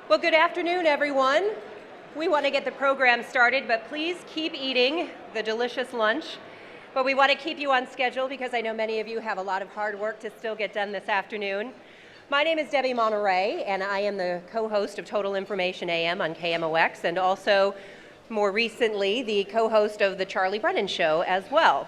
Well, good afternoon, everyone. We want to get the program started, but please keep eating the delicious lunch. But we want to keep you on schedule because I know many of you have a lot of hard work to still get done this afternoon. My name is Debbie Monterey, and I am the co-host of Total Information AM on KMOX, and also, more recently, the co-host of The Charlie Brennan Show as well.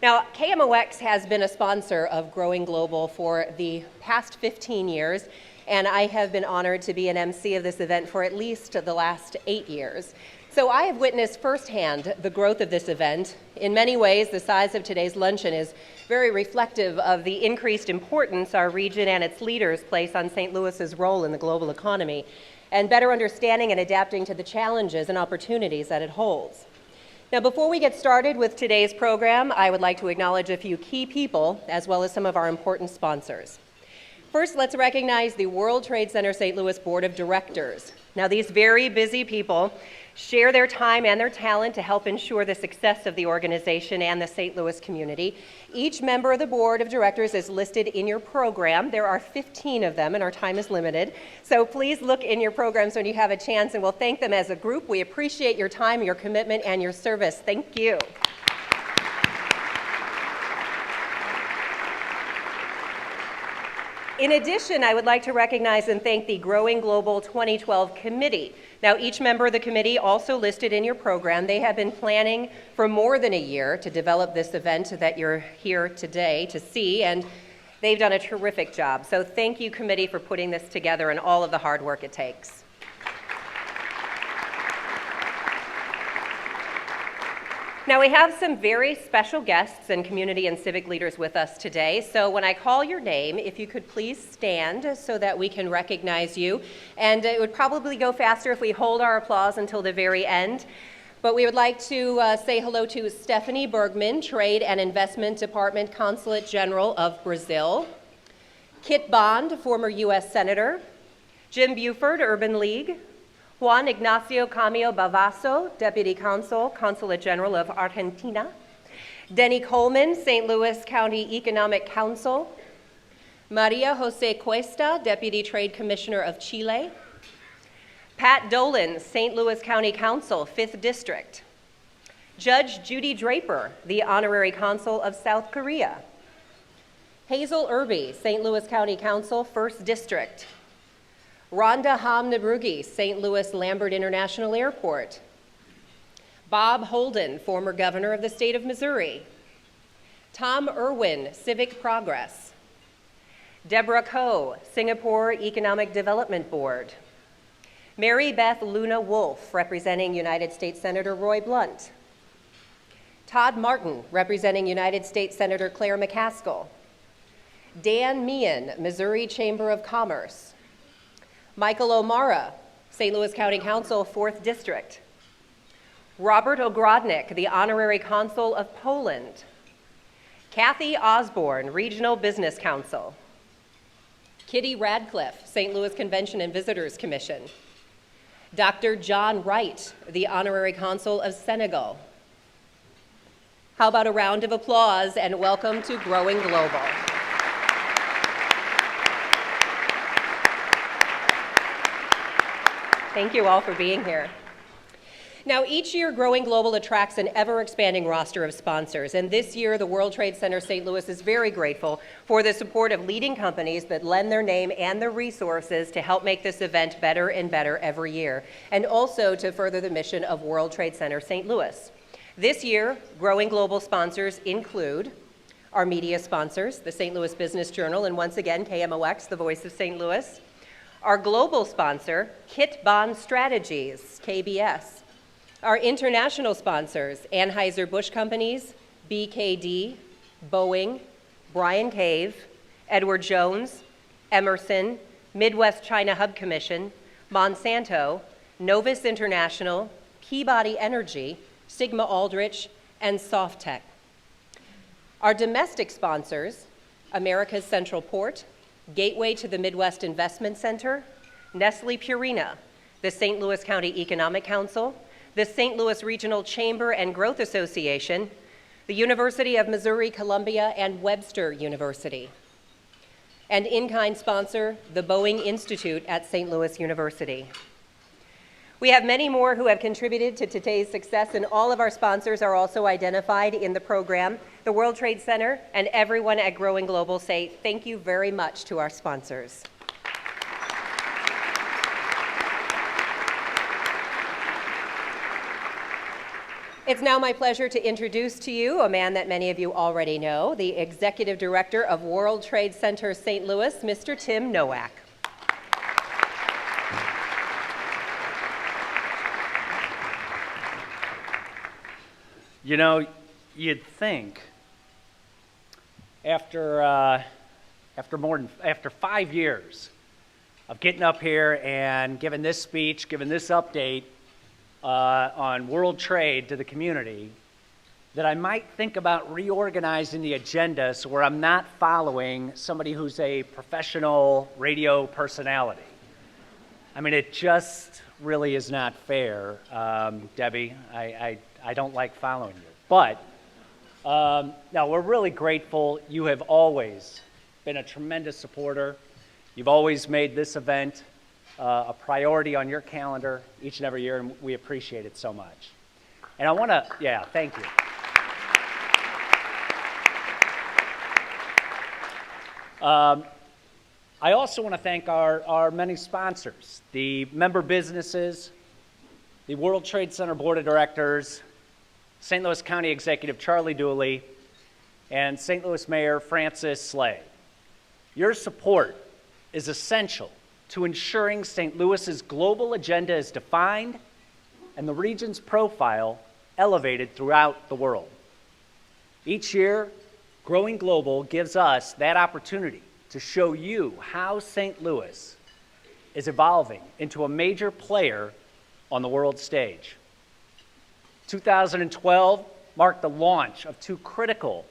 Now, KMOX has been a sponsor of Growing Global for the past 15 years, and I have been honored to be an MC of this event for at least the last 8 years. So I have witnessed firsthand the growth of this event. In many ways, the size of today's luncheon is very reflective of the increased importance our region and its leaders place on St. Louis's role in the global economy, and better understanding and adapting to the challenges and opportunities that it holds. Now, before we get started with today's program, I would like to acknowledge a few key people, as well as some of our important sponsors. First, let's recognize the World Trade Center St. Louis Board of Directors. Now, these very busy people share their time and their talent to help ensure the success of the organization and the St. Louis community. Each member of the Board of Directors is listed in your program. There are 15 of them, and our time is limited. So please look in your programs when you have a chance, and we'll thank them as a group. We appreciate your time, your commitment, and your service. Thank you. In addition, I would like to recognize and thank the Growing Global 2012 Committee. Now, each member of the committee also listed in your program. They have been planning for more than a year to develop this event that you're here today to see, and they've done a terrific job. So thank you, committee, for putting this together and all of the hard work it takes. Now, we have some very special guests and community and civic leaders with us today. So when I call your name, if you could please stand so that we can recognize you. And it would probably go faster if we hold our applause until the very end. But we would like to say hello to Stephanie Bergman, Trade and Investment Department Consulate General of Brazil. Kit Bond, former U.S. Senator. Jim Buford, Urban League. Juan Ignacio Camilo Bavasso, Deputy Consul, Consulate General of Argentina. Denny Coleman, St. Louis County Economic Council. Maria Jose Cuesta, Deputy Trade Commissioner of Chile. Pat Dolan, St. Louis County Council, 5th District. Judge Judy Draper, the Honorary Consul of South Korea. Hazel Irby, St. Louis County Council, 1st District. Rhonda Ham-Nabrugi, St. Louis Lambert International Airport. Bob Holden, former governor of the state of Missouri. Tom Irwin, Civic Progress. Deborah Koh, Singapore Economic Development Board. Mary Beth Luna Wolf, representing United States Senator Roy Blunt. Todd Martin, representing United States Senator Claire McCaskill. Dan Meehan, Missouri Chamber of Commerce. Michael O'Mara, St. Louis County Council, 4th District. Robert Ogrodnik, the Honorary Consul of Poland. Kathy Osborne, Regional Business Council. Kitty Radcliffe, St. Louis Convention and Visitors Commission. Dr. John Wright, the Honorary Consul of Senegal. How about a round of applause and welcome to Growing Global. Thank you all for being here. Now, each year, Growing Global attracts an ever-expanding roster of sponsors, and this year, the World Trade Center St. Louis is very grateful for the support of leading companies that lend their name and their resources to help make this event better and better every year, and also to further the mission of World Trade Center St. Louis. This year, Growing Global sponsors include our media sponsors, the St. Louis Business Journal, and once again, KMOX, the voice of St. Louis. Our global sponsor, Kit Bond Strategies, KBS. Our international sponsors, Anheuser-Busch Companies, BKD, Boeing, Bryan Cave, Edward Jones, Emerson, Midwest China Hub Commission, Monsanto, Novus International, Peabody Energy, Sigma Aldrich, and Softtech. Our domestic sponsors, America's Central Port, Gateway to the Midwest Investment Center, Nestle Purina, the St. Louis County Economic Council, the St. Louis Regional Chamber and Growth Association, the University of Missouri-Columbia, and Webster University. and in-kind sponsor, the Boeing Institute at St. Louis University. We have many more who have contributed to today's success, and all of our sponsors are also identified in the program. The World Trade Center and everyone at Growing Global say thank you very much to our sponsors. It's now my pleasure to introduce to you a man that many of you already know, the Executive Director of World Trade Center St. Louis, Mr. Tim Nowak. You know, you'd think after 5 years of getting up here and giving this speech, giving this update on world trade to the community, that I might think about reorganizing the agenda so where I'm not following somebody who's a professional radio personality. I mean, it just really is not fair, Debbie. I don't like following you. But now we're really grateful. You have always been a tremendous supporter. You've always made this event a priority on your calendar each and every year, and we appreciate it so much. And I want to, thank you. I also want to thank our many sponsors, the member businesses, the World Trade Center Board of Directors, St. Louis County Executive Charlie Dooley, and St. Louis Mayor Francis Slay. Your support is essential to ensuring St. Louis's global agenda is defined and the region's profile elevated throughout the world. Each year, Growing Global gives us that opportunity to show you how St. Louis is evolving into a major player on the world stage. 2012 marked the launch of two critical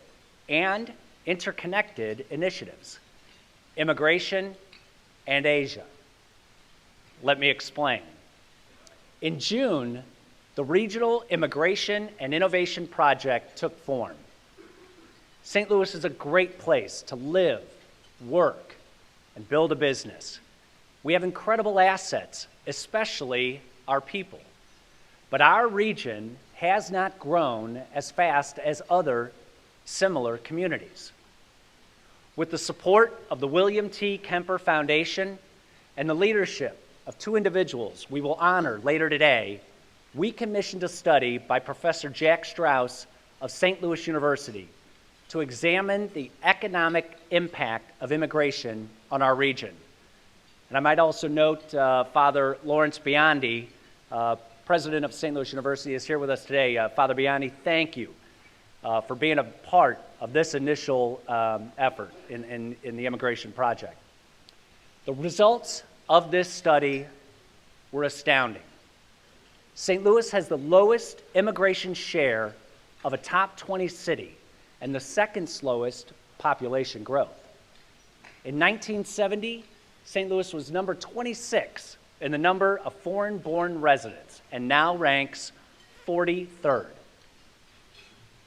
and interconnected initiatives, immigration and Asia. Let me explain. In June, the Regional Immigration and Innovation Project took form. St. Louis is a great place to live, work, and build a business. We have incredible assets, especially our people. But our region has not grown as fast as other similar communities. With the support of the William T. Kemper Foundation and the leadership of two individuals we will honor later today, we commissioned a study by Professor Jack Strauss of St. Louis University to examine the economic impact of immigration on our region. And I might also note Father Lawrence Biondi, President of St. Louis University, is here with us today. Father Biondi, thank you for being a part of this initial effort in the immigration project. The results of this study were astounding. St. Louis has the lowest immigration share of a top 20 city and the second slowest population growth. In 1970, St. Louis was number 26 in the number of foreign-born residents and now ranks 43rd.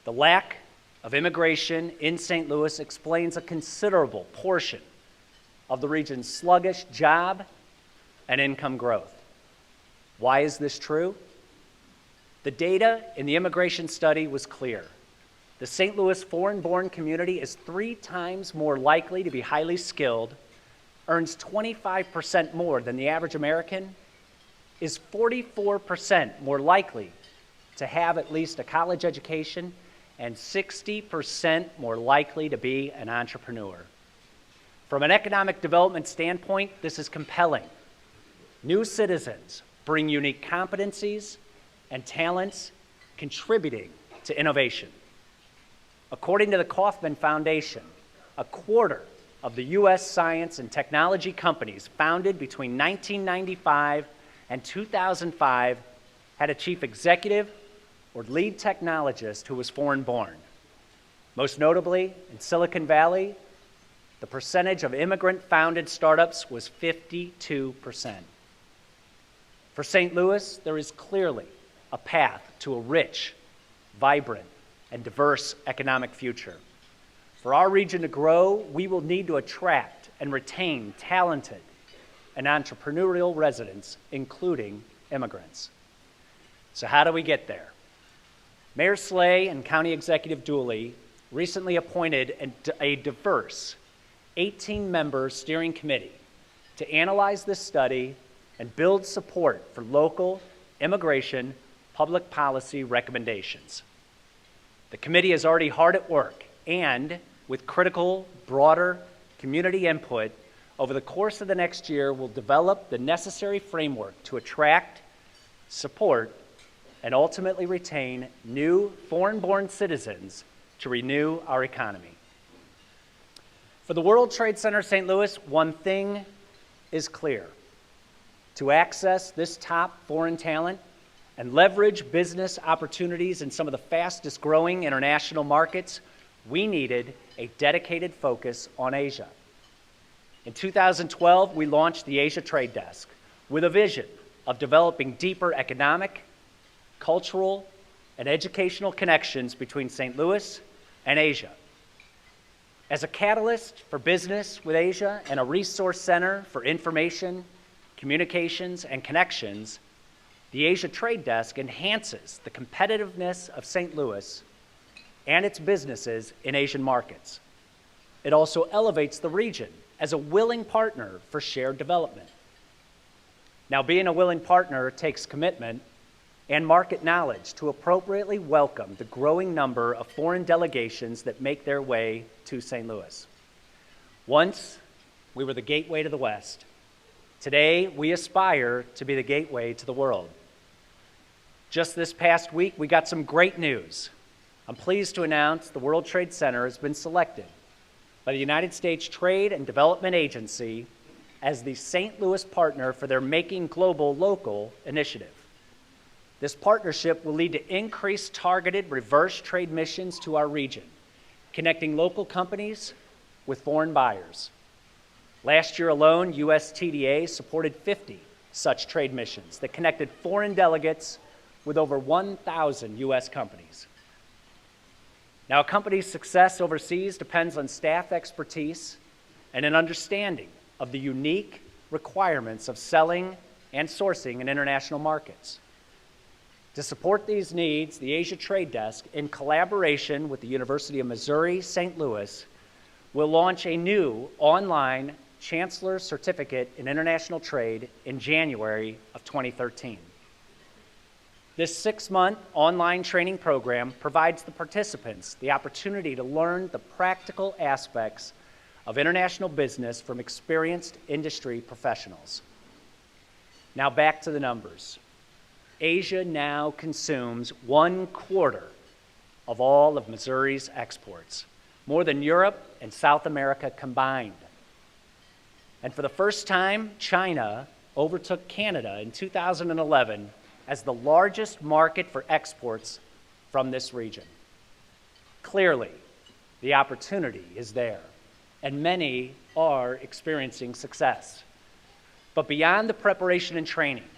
The lack of immigration in St. Louis explains a considerable portion of the region's sluggish job and income growth. Why is this true? The data in the immigration study was clear. The St. Louis foreign-born community is 3 times more likely to be highly skilled, earns 25% more than the average American, is 44% more likely to have at least a college education, and 60% more likely to be an entrepreneur. From an economic development standpoint, this is compelling. New citizens bring unique competencies and talents, contributing to innovation. According to the Kauffman Foundation, a quarter of the U.S. science and technology companies founded between 1995 and 2005 had a chief executive or lead technologist who was foreign-born. Most notably, in Silicon Valley, the percentage of immigrant-founded startups was 52%. For St. Louis, there is clearly a path to a rich, vibrant, and diverse economic future. For our region to grow, we will need to attract and retain talented and entrepreneurial residents, including immigrants. So how do we get there? Mayor Slay and County Executive Dooley recently appointed a diverse 18-member steering committee to analyze this study and build support for local immigration public policy recommendations. The committee is already hard at work and, with critical, broader community input, over the course of the next year will develop the necessary framework to attract, support, and ultimately retain new foreign-born citizens to renew our economy. For the World Trade Center St. Louis, one thing is clear. To access this top foreign talent and leverage business opportunities in some of the fastest growing international markets, we needed a dedicated focus on Asia. In 2012, we launched the Asia Trade Desk with a vision of developing deeper economic, cultural, and educational connections between St. Louis and Asia. As a catalyst for business with Asia and a resource center for information, communications, and connections, the Asia Trade Desk enhances the competitiveness of St. Louis and its businesses in Asian markets. It also elevates the region as a willing partner for shared development. Now, being a willing partner takes commitment and market knowledge to appropriately welcome the growing number of foreign delegations that make their way to St. Louis. Once, we were the gateway to the West. Today, we aspire to be the gateway to the world. Just this past week, we got some great news. I'm pleased to announce the World Trade Center has been selected by the United States Trade and Development Agency as the St. Louis partner for their Making Global Local initiative. This partnership will lead to increased targeted reverse trade missions to our region, connecting local companies with foreign buyers. Last year alone, USTDA supported 50 such trade missions that connected foreign delegates with over 1,000 U.S. companies. Now, a company's success overseas depends on staff expertise and an understanding of the unique requirements of selling and sourcing in international markets. To support these needs, the Asia Trade Desk, in collaboration with the University of Missouri St. Louis, will launch a new online Chancellor's Certificate in International Trade in January of 2013. This 6-month online training program provides the participants the opportunity to learn the practical aspects of international business from experienced industry professionals. Now back to the numbers. Asia now consumes 1/4 of all of Missouri's exports, more than Europe and South America combined. And for the first time, China overtook Canada in 2011 as the largest market for exports from this region. Clearly, the opportunity is there, and many are experiencing success. But beyond the preparation and training,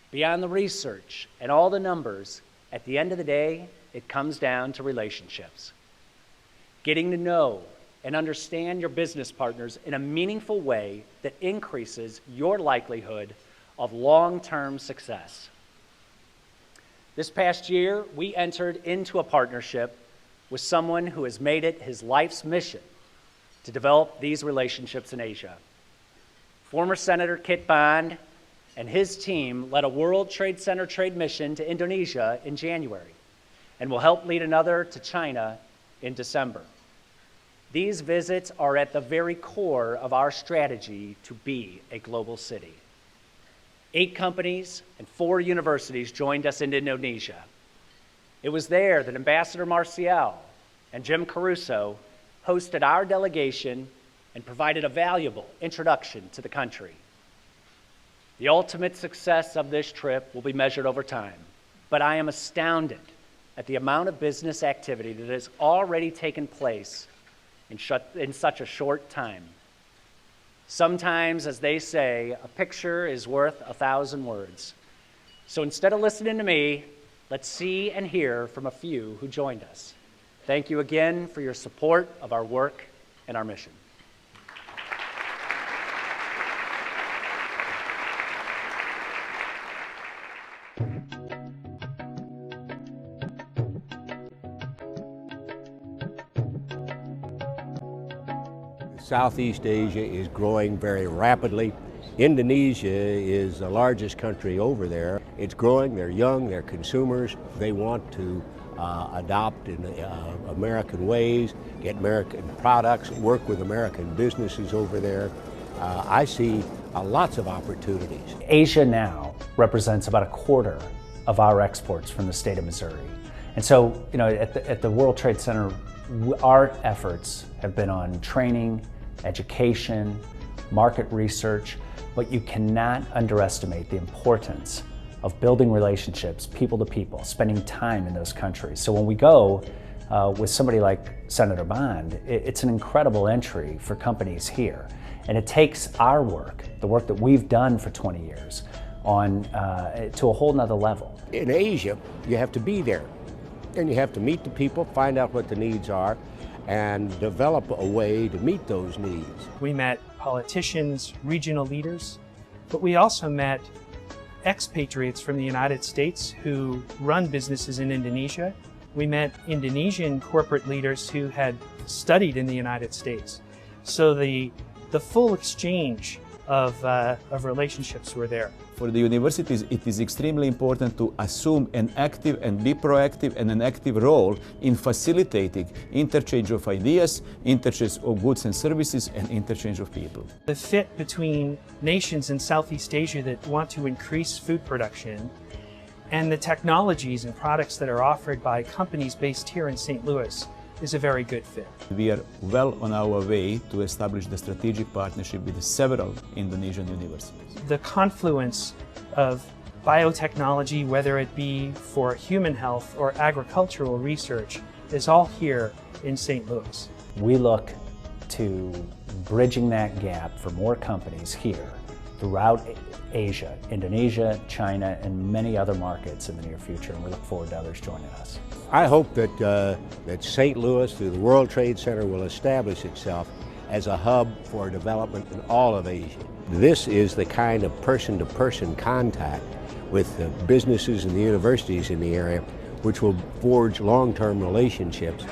beyond the research and all the numbers, at the end of the day, it comes down to relationships. Getting to know and understand your business partners in a meaningful way that increases your likelihood of long-term success. This past year, we entered into a partnership with someone who has made it his life's mission to develop these relationships in Asia. Former Senator Kit Bond and his team led a World Trade Center trade mission to Indonesia in January and will help lead another to China in December. These visits are at the very core of our strategy to be a global city. 8 companies and 4 universities joined us in Indonesia. It was there that Ambassador Marcial and Jim Caruso hosted our delegation and provided a valuable introduction to the country. The ultimate success of this trip will be measured over time, but I am astounded at the amount of business activity that has already taken place in such a short time. Sometimes, as they say, a picture is worth 1,000 words. So instead of listening to me, let's see and hear from a few who joined us. Thank you again for your support of our work and our mission. Southeast Asia is growing very rapidly. Indonesia is the largest country over there. It's growing, they're young, they're consumers. They want to adopt in American ways, get American products, work with American businesses over there. I see lots of opportunities. Asia now represents about a quarter of our exports from the state of Missouri. And so, at the World Trade Center, our efforts have been on training, education, market research, but you cannot underestimate the importance of building relationships, people to people, spending time in those countries. So when we go with somebody like Senator Bond, it's an incredible entry for companies here. And it takes our work, the work that we've done for 20 years, on to a whole nother level. In Asia, you have to be there. And you have to meet the people, find out what the needs are, and develop a way to meet those needs. We met politicians, regional leaders, but we also met expatriates from the United States who run businesses in Indonesia. We met Indonesian corporate leaders who had studied in the United States. So the full exchange of relationships were there. For the universities, it is extremely important to assume an active and be proactive and an active role in facilitating interchange of ideas, interchange of goods and services, and interchange of people. The fit between nations in Southeast Asia that want to increase food production and the technologies and products that are offered by companies based here in St. Louis is a very good fit. We are well on our way to establish the strategic partnership with several Indonesian universities. The confluence of biotechnology, whether it be for human health or agricultural research, is all here in St. Louis. We look to bridging that gap for more companies here throughout Asia, Indonesia, China, and many other markets in the near future, and we look forward to others joining us. I hope that St. Louis, through the World Trade Center, will establish itself as a hub for development in all of Asia. This is the kind of person-to-person contact with the businesses and the universities in the area which will forge long-term relationships